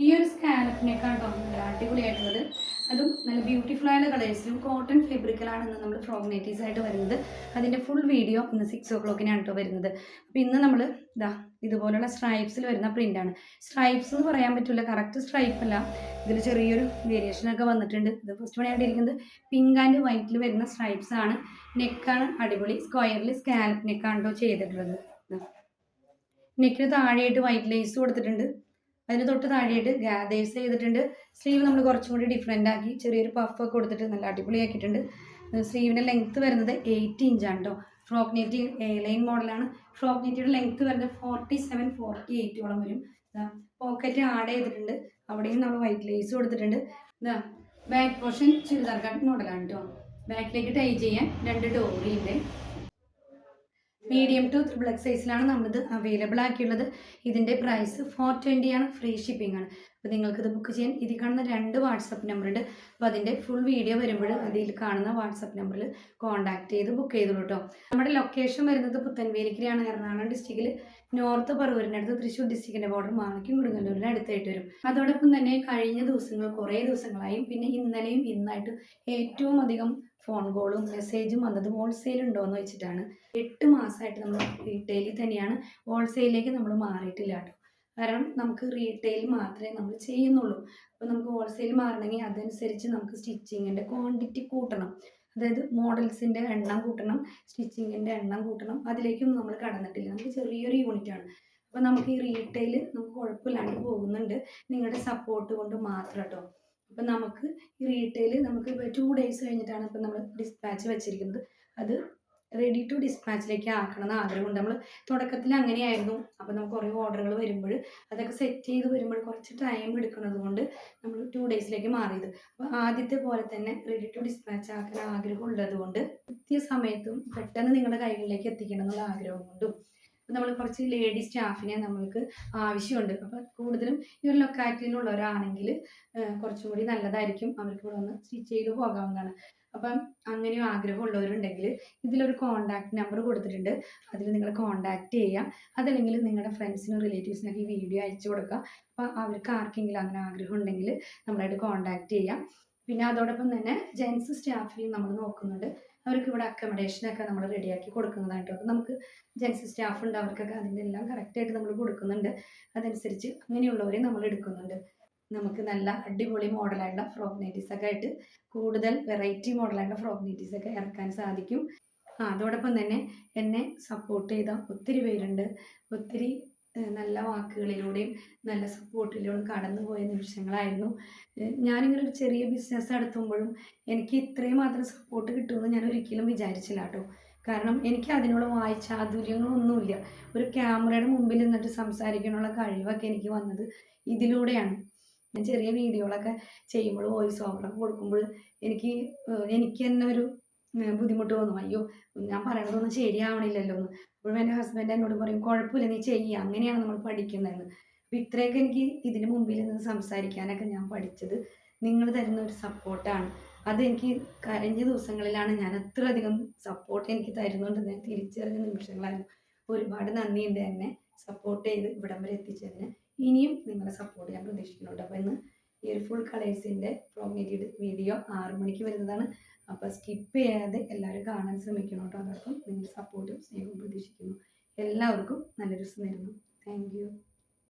ഈ ഒരു സ്കാലപ്പ് നെക്കാണ് കേട്ടോ നല്ല അടിപൊളിയായിട്ടുള്ളത്. അതും നല്ല ബ്യൂട്ടിഫുൾ ആയ കളേഴ്സിലും കോട്ടൺ ഫെബ്രിക്കിലാണ് ഇന്ന് നമ്മൾ ഫ്രോക്ക് നൈറ്റീസ് ആയിട്ട് വരുന്നത്. അതിൻ്റെ ഫുൾ വീഡിയോ ഇന്ന് 6 o'clock കേട്ടോ വരുന്നത്. അപ്പോൾ ഇന്ന് നമ്മൾ ഇതുപോലുള്ള സ്ട്രൈപ്സിൽ വരുന്ന പ്രിൻ്റാണ്. സ്ട്രൈപ്സ് എന്ന് പറയാൻ പറ്റില്ല, കറക്റ്റ് സ്ട്രൈപ്പ് അല്ല, ഇതിൽ ചെറിയൊരു വേരിയേഷനൊക്കെ വന്നിട്ടുണ്ട്. ഇത് ഫസ്റ്റ് പണിയായിട്ട് ഇരിക്കുന്നത് പിങ്ക് ആൻഡ് വൈറ്റിൽ വരുന്ന സ്ട്രൈപ്സ് ആണ്. നെക്കാണ് അടിപൊളി സ്ക്വയറിൽ സ്കാലപ്പ് നെക്കാണ് കേട്ടോ ചെയ്തിട്ടുള്ളത്. നെക്കിന് താഴെയായിട്ട് വൈറ്റ് ലേസ് കൊടുത്തിട്ടുണ്ട്. അതിന് തൊട്ട് താഴെയായിട്ട് ഗാദേഴ്സ് ചെയ്തിട്ടുണ്ട്. സ്ലീവ് നമ്മൾ കുറച്ചും കൂടി ഡിഫറെൻ്റ് ആക്കി ചെറിയൊരു പഫൊക്കെ കൊടുത്തിട്ട് നല്ല അടിപൊളിയാക്കിയിട്ടുണ്ട്. സ്ലീവിൻ്റെ ലെങ്ത്ത് വരുന്നത് 8 ഇഞ്ചാണ് കേട്ടോ. ഫ്രോക്ക് നെറ്റി എ ലൈൻ മോഡലാണ്. ഫ്രോക്ക് നെറ്റിയുടെ ലെങ്ത്ത് വരുന്നത് 47-48 വരും. പോക്കറ്റ് ആഡ് ചെയ്തിട്ടുണ്ട്. അവിടെയും നമ്മൾ വൈറ്റ് ലേസ് കൊടുത്തിട്ടുണ്ട്. ബാക്ക് പോർഷൻ ചുരിദാർ കട്ട് മോഡലാണ് കേട്ടോ. ബാക്കിലേക്ക് ടൈ ചെയ്യാൻ 2 ഡോറിയുണ്ട്. മീഡിയം ടു XXX സൈസിലാണ് നമ്മളിത് അവൈലബിൾ ആക്കിയുള്ളത്. ഇതിൻ്റെ പ്രൈസ് 420 ആണ്. ഫ്രീ ഷിപ്പിംഗ് ആണ്. അപ്പോൾ നിങ്ങൾക്കിത് ബുക്ക് ചെയ്യാൻ ഇതിൽ കാണുന്ന 2 വാട്സപ്പ് നമ്പറുണ്ട്. അപ്പോൾ അതിൻ്റെ ഫുൾ വീഡിയോ വരുമ്പോൾ അതിൽ കാണുന്ന വാട്സപ്പ് നമ്പറിൽ കോൺടാക്ട് ചെയ്ത് ബുക്ക് ചെയ്തോളൂ കേട്ടോ. നമ്മുടെ ലൊക്കേഷൻ വരുന്നത് പുത്തൻവേലിക്കരയാണ്, എറണാകുളം ഡിസ്ട്രിക്റ്റിൽ നോർത്ത് പറവൂരിനടുത്ത്, തൃശ്ശൂർ ഡിസ്ട്രിക്റ്റിൻ്റെ ബോർഡർ മാണിക്കും കൊടുങ്ങല്ലൂരിന് അടുത്തായിട്ട് വരും. അതോടൊപ്പം തന്നെ കഴിഞ്ഞ ദിവസങ്ങൾ കുറേ ദിവസങ്ങളായും പിന്നെ ഇന്നലെയും ഇന്നായിട്ടും ഏറ്റവും അധികം ഫോൺ കോളും മെസ്സേജും വന്നത് ഹോൾസെയിൽ ഉണ്ടോ എന്ന് വെച്ചിട്ടാണ്. 8 മാസമായിട്ട് നമ്മൾ റീറ്റെയിലിൽ തന്നെയാണ്, ഹോൾസെയിലേക്ക് നമ്മൾ മാറിയിട്ടില്ല കേട്ടോ. കാരണം നമുക്ക് റീറ്റെയിൽ മാത്രമേ നമ്മൾ ചെയ്യുന്നുള്ളൂ. അപ്പോൾ നമുക്ക് ഹോൾസെയിൽ മാറണമെങ്കിൽ അതനുസരിച്ച് നമുക്ക് സ്റ്റിച്ചിങ്ങിൻ്റെ ക്വാണ്ടിറ്റി കൂട്ടണം. അതായത് മോഡൽസിൻ്റെ എണ്ണം കൂട്ടണം, സ്റ്റിച്ചിങ്ങിൻ്റെ എണ്ണം കൂട്ടണം. അതിലേക്കൊന്നും നമ്മൾ കടന്നിട്ടില്ല. നമുക്ക് ചെറിയൊരു യൂണിറ്റാണ്. അപ്പോൾ നമുക്ക് ഈ റീറ്റെയിൽ നമുക്ക് കുഴപ്പമില്ലാണ്ട് പോകുന്നുണ്ട്, നിങ്ങളുടെ സപ്പോർട്ട് കൊണ്ട് മാത്രം കേട്ടോ. അപ്പം നമുക്ക് ഈ റീറ്റെയിൽ നമുക്ക് 2 days കഴിഞ്ഞിട്ടാണ് ഇപ്പം നമ്മൾ ഡിസ്പാച്ച് വെച്ചിരിക്കുന്നത്. അത് റെഡി ടു ഡിസ്പാച്ചിലേക്ക് ആക്കണമെന്ന് ആഗ്രഹമുണ്ട്. നമ്മൾ തുടക്കത്തിൽ അങ്ങനെയായിരുന്നു. അപ്പോൾ നമുക്ക് കുറേ ഓർഡറുകൾ വരുമ്പോൾ അതൊക്കെ സെറ്റ് ചെയ്ത് വരുമ്പോൾ കുറച്ച് ടൈം എടുക്കുന്നത് കൊണ്ട് നമ്മൾ 2 daysലേക്ക് മാറിയത്. അപ്പോൾ ആദ്യത്തെ പോലെ തന്നെ റെഡി ടു ഡിസ്പാച്ച് ആക്കാൻ ആഗ്രഹമുള്ളത് കൊണ്ട് കൃത്യസമയത്തും പെട്ടെന്ന് നിങ്ങളുടെ കൈകളിലേക്ക് എത്തിക്കണം എന്നുള്ള ആഗ്രഹം കൊണ്ടും നമ്മൾ കുറച്ച് ലേഡി സ്റ്റാഫിനെ നമ്മൾക്ക് ആവശ്യമുണ്ട്. അപ്പോൾ കൂടുതലും ഈ ഒരു ലൊക്കാലിറ്റിയിലുള്ളവരാണെങ്കിൽ കുറച്ചും കൂടി നല്ലതായിരിക്കും. അവർക്ക് ഇവിടെ വന്ന് സ്റ്റിച്ച് ചെയ്ത് പോകാവുന്നതാണ്. അപ്പം അങ്ങനെയും ആഗ്രഹമുള്ളവരുണ്ടെങ്കിൽ ഇതിലൊരു കോൺടാക്റ്റ് നമ്പർ കൊടുത്തിട്ടുണ്ട്. അതിൽ നിങ്ങൾ കോൺടാക്റ്റ് ചെയ്യുക. അതല്ലെങ്കിൽ നിങ്ങളുടെ ഫ്രണ്ട്സിനും റിലേറ്റീവ്സിനൊക്കെ ഈ വീഡിയോ അയച്ചു കൊടുക്കുക. അപ്പോൾ അവർക്ക് ആർക്കെങ്കിലും അങ്ങനെ ആഗ്രഹം ഉണ്ടെങ്കിൽ നമ്മളായിട്ട് കോൺടാക്റ്റ് ചെയ്യാം. പിന്നെ അതോടൊപ്പം തന്നെ ജെൻസ് സ്റ്റാഫിനെയും നമ്മൾ നോക്കുന്നുണ്ട്. അവർക്ക് ഇവിടെ അക്കോമഡേഷനൊക്കെ നമ്മൾ റെഡിയാക്കി കൊടുക്കുന്നതായിട്ട്. അപ്പോൾ നമുക്ക് ജെൻസ് സ്റ്റാഫ് ഉണ്ട്, അവർക്കൊക്കെ അതിൻ്റെ എല്ലാം കറക്റ്റായിട്ട് നമ്മൾ കൊടുക്കുന്നുണ്ട്. അതനുസരിച്ച് അങ്ങനെയുള്ളവരെ നമ്മൾ എടുക്കുന്നുണ്ട്. നമുക്ക് നല്ല അടിപൊളി മോഡലായിട്ടുള്ള ഫ്രോക്ക് നൈറ്റീസൊക്കെ ആയിട്ട് കൂടുതൽ വെറൈറ്റി മോഡലായിട്ടുള്ള ഫ്രോക്ക് നൈറ്റീസൊക്കെ ഇറക്കാൻ സാധിക്കും. അതോടൊപ്പം തന്നെ എന്നെ സപ്പോർട്ട് ചെയ്ത ഒത്തിരി പേരുണ്ട്. ഒത്തിരി നല്ല വാക്കുകളിലൂടെയും നല്ല സപ്പോർട്ടിലൂടെയും കടന്നു പോയ നിമിഷങ്ങളായിരുന്നു. ഞാനിങ്ങനെ ഒരു ചെറിയ ബിസിനസ് നടത്തുമ്പോഴും എനിക്ക് ഇത്രയും മാത്രം സപ്പോർട്ട് കിട്ടുമെന്ന് ഞാൻ ഒരിക്കലും വിചാരിച്ചില്ല കേട്ടോ. കാരണം എനിക്ക് അതിനുള്ള വായ്ചാതുര്യങ്ങളൊന്നുമില്ല. ഒരു ക്യാമറയുടെ മുമ്പിൽ നിന്നിട്ട് സംസാരിക്കാനുള്ള കഴിവൊക്കെ എനിക്ക് വന്നത് ഇതിലൂടെയാണ്. ഞാൻ ചെറിയ വീഡിയോകളൊക്കെ ചെയ്യുമ്പോൾ വോയിസ് ഓവറൊക്കെ കൊടുക്കുമ്പോൾ എനിക്ക് തന്നെ ഒരു ബുദ്ധിമുട്ട് തോന്നും. അയ്യോ, ഞാൻ പറയണതൊന്നും ശരിയാവണില്ലല്ലോ എന്ന്. അപ്പോഴും എൻ്റെ ഹസ്ബൻഡ് എന്നോട് പറയും, കുഴപ്പമില്ല, നീ ചെയ്യുക, അങ്ങനെയാണ് നമ്മൾ പഠിക്കുന്നതെന്ന്. അപ്പോൾ ഇത്രയൊക്കെ എനിക്ക് ഇതിന് മുമ്പിൽ നിന്ന് സംസാരിക്കാനൊക്കെ ഞാൻ പഠിച്ചത് നിങ്ങൾ തരുന്ന ഒരു സപ്പോർട്ടാണ്. അതെനിക്ക് കഴിഞ്ഞ ദിവസങ്ങളിലാണ് ഞാൻ അത്രയധികം സപ്പോർട്ട് എനിക്ക് തരുന്നുണ്ടെന്ന് ഞാൻ തിരിച്ചറിഞ്ഞ നിമിഷങ്ങളായിരുന്നു. ഒരുപാട് നന്ദിയുണ്ട് എന്നെ സപ്പോർട്ട് ചെയ്ത് ഇവിടം വരെ എത്തിച്ചതിന്. ഇനിയും നിങ്ങളുടെ സപ്പോർട്ട് ഞാൻ പ്രതീക്ഷിക്കുന്നുണ്ട്. അപ്പോൾ ഇന്ന് ഈ ഒരു ഫുൾ കളേഴ്സിൻ്റെ ഫ്രോക്ക് നെറ്റിയുടെ വീഡിയോ 6 മണിക്ക് വരുന്നതാണ്. അപ്പോൾ സ്കിപ്പ് ചെയ്യാതെ എല്ലാവരും കാണാൻ ശ്രമിക്കണം കേട്ടോ. അതോടൊപ്പം നിങ്ങളുടെ സപ്പോർട്ടും സ്നേഹവും പ്രതീക്ഷിക്കുന്നു. എല്ലാവർക്കും നല്ലൊരു ദിവസം നേരുന്നു. Thank you.